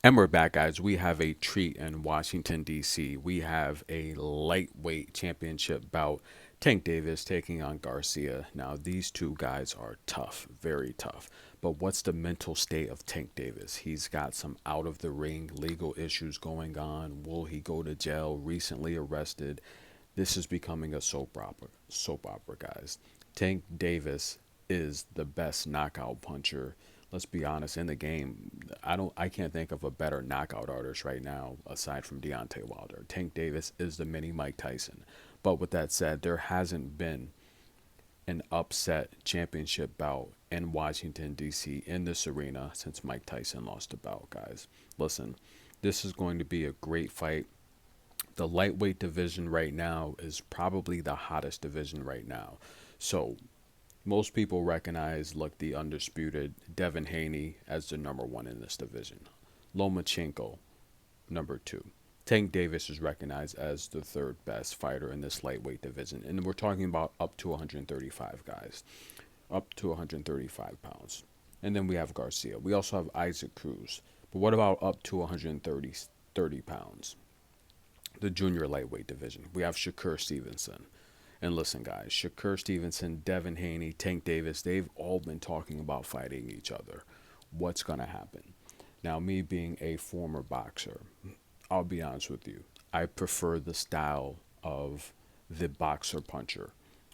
And we're back, guys. We have a treat in Washington, D.C. We have a lightweight championship bout. Tank Davis taking on Garcia. Now, these two guys are tough, very tough. But what's the mental state of Tank Davis? He's got some out of the ring legal issues going on. Will he go to jail? Recently arrested. This is becoming a soap opera. Soap opera, guys. Tank Davis is the best knockout puncher. Let's be honest, in the game, I can't think of a better knockout artist right now aside from Deontay Wilder. Tank Davis is the mini Mike Tyson. But with that said, there hasn't been an upset championship bout in Washington D.C. in this arena since Mike Tyson lost the bout, guys. Listen, this is going to be a great fight. The lightweight division right now is probably the hottest division right now. So most people recognize, look, the undisputed Devin Haney as the number one in this division. Lomachenko, number two. Tank Davis is recognized as the third best fighter in this lightweight division. And we're talking about up to 135 guys, up to 135 pounds. And then we have Garcia. We also have Isaac Cruz. But what about up to 130 pounds? The junior lightweight division. We have Shakur Stevenson. And listen, guys, Shakur Stevenson, Devin Haney, Tank Davis, they've all been talking about fighting each other. What's going to happen? Now, me being a former boxer, I'll be honest with you. I prefer the style of the boxer puncher.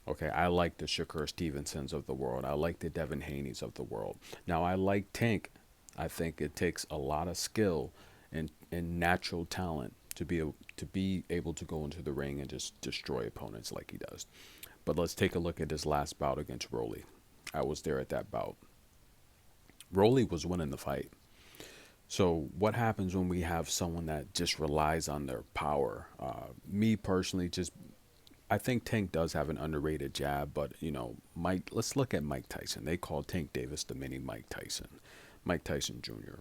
Okay, I like the Shakur Stevensons of the world. I like the Devin Haneys of the world. Now, I like Tank. I think it takes a lot of skill and natural talent to be able to go into the ring and just destroy opponents like he does. But let's take a look at his last bout against Rolly. I was there at that bout. Rolly was winning the fight. So what happens when we have someone that just relies on their power? Me personally, just I think Tank does have an underrated jab, but Mike. Let's look at Mike Tyson. They call Tank Davis the mini Mike Tyson, Mike Tyson Jr.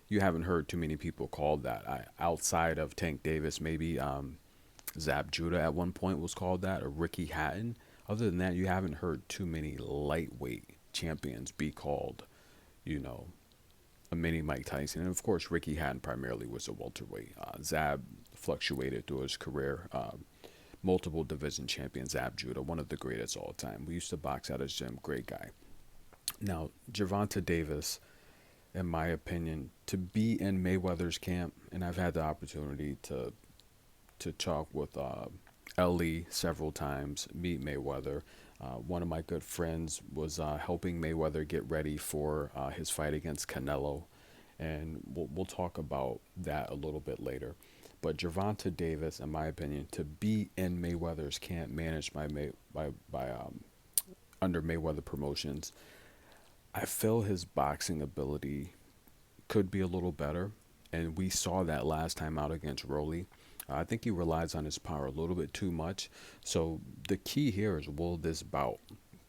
You haven't heard too many people called that. Outside of Tank Davis, maybe Zab Judah at one point was called that, or Ricky Hatton. Other than that, you haven't heard too many lightweight champions be called, you know, a mini Mike Tyson. And of course, Ricky Hatton primarily was a welterweight. Zab fluctuated through his career. Multiple division champion Zab Judah, one of the greatest all time. We used to box at his gym, great guy. Now, Gervonta Davis, in my opinion, to be in Mayweather's camp, and I've had the opportunity to talk with Ali several times, meet Mayweather. One of my good friends was helping Mayweather get ready for his fight against Canelo, and we'll talk about that a little bit later. But Gervonta Davis, in my opinion, to be in Mayweather's camp, managed by under Mayweather Promotions, I feel his boxing ability could be a little better, and we saw that last time out against Rolly. I think he relies on his power a little bit too much. So the key here is, will this bout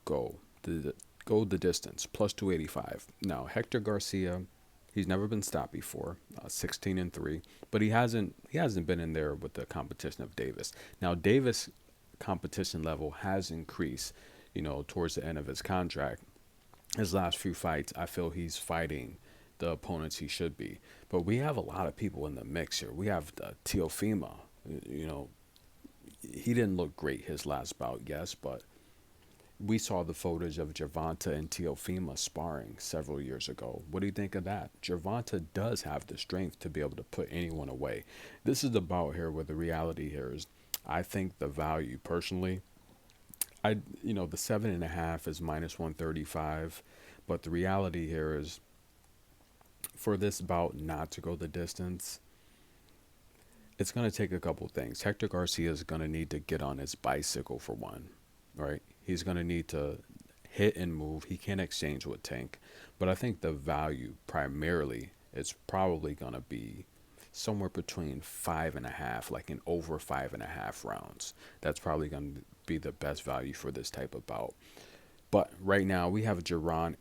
go go the distance? Plus 285. Now Hector Garcia, he's never been stopped before. 16-3, but he hasn't been in there with the competition of Davis. Now Davis competition level has increased. Towards the end of his contract, his last few fights, I feel he's fighting the opponents he should be. But we have a lot of people in the mix here. We have Teofima. You know, he didn't look great his last bout, yes, but we saw the footage of Gervonta and Teofima sparring several years ago. What do you think of that? Gervonta does have the strength to be able to put anyone away. This is the bout here where the reality here is, I think the value personally, the 7.5 is minus 135, but the reality here is, for this bout not to go the distance, it's going to take a couple things. Hector Garcia is going to need to get on his bicycle for one, right? He's going to need to hit and move. He can't exchange with Tank. But I think the value primarily is probably going to be somewhere between 5.5, like in over 5.5 rounds. That's probably going to be the best value for this type of bout. But right now we have Jaron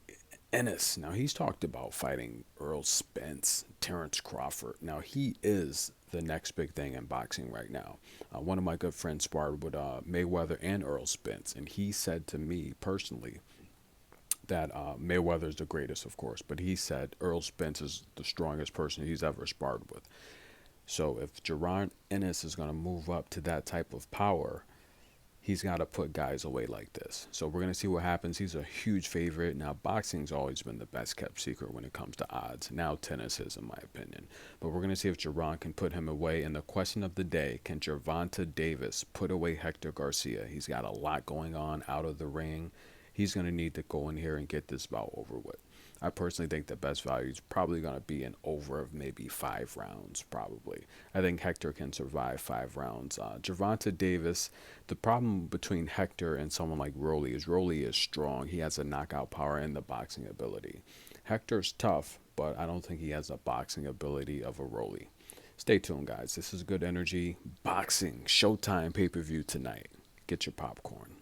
Ennis. Now he's talked about fighting Earl Spence, Terrence Crawford. Now he is the next big thing in boxing right now. One of my good friends sparred with Mayweather and Earl Spence, and he said to me personally that Mayweather's the greatest, of course, but he said Earl Spence is the strongest person he's ever sparred with. So if Jerron Ennis is going to move up to that type of power, he's got to put guys away like this. So we're going to see what happens. He's a huge favorite. Now, boxing's always been the best kept secret when it comes to odds. Now, tennis is, in my opinion. But we're going to see if Jerron can put him away. And the question of the day, can Gervonta Davis put away Hector Garcia? He's got a lot going on out of the ring. He's going to need to go in here and get this bout over with. I personally think the best value is probably going to be an over of maybe 5 rounds, probably. I think Hector can survive 5 rounds. Gervonta Davis, the problem between Hector and someone like Rolly is strong. He has a knockout power and the boxing ability. Hector's tough, but I don't think he has the boxing ability of a Rolly. Stay tuned, guys. This is good energy. Boxing, Showtime pay-per-view tonight. Get your popcorn.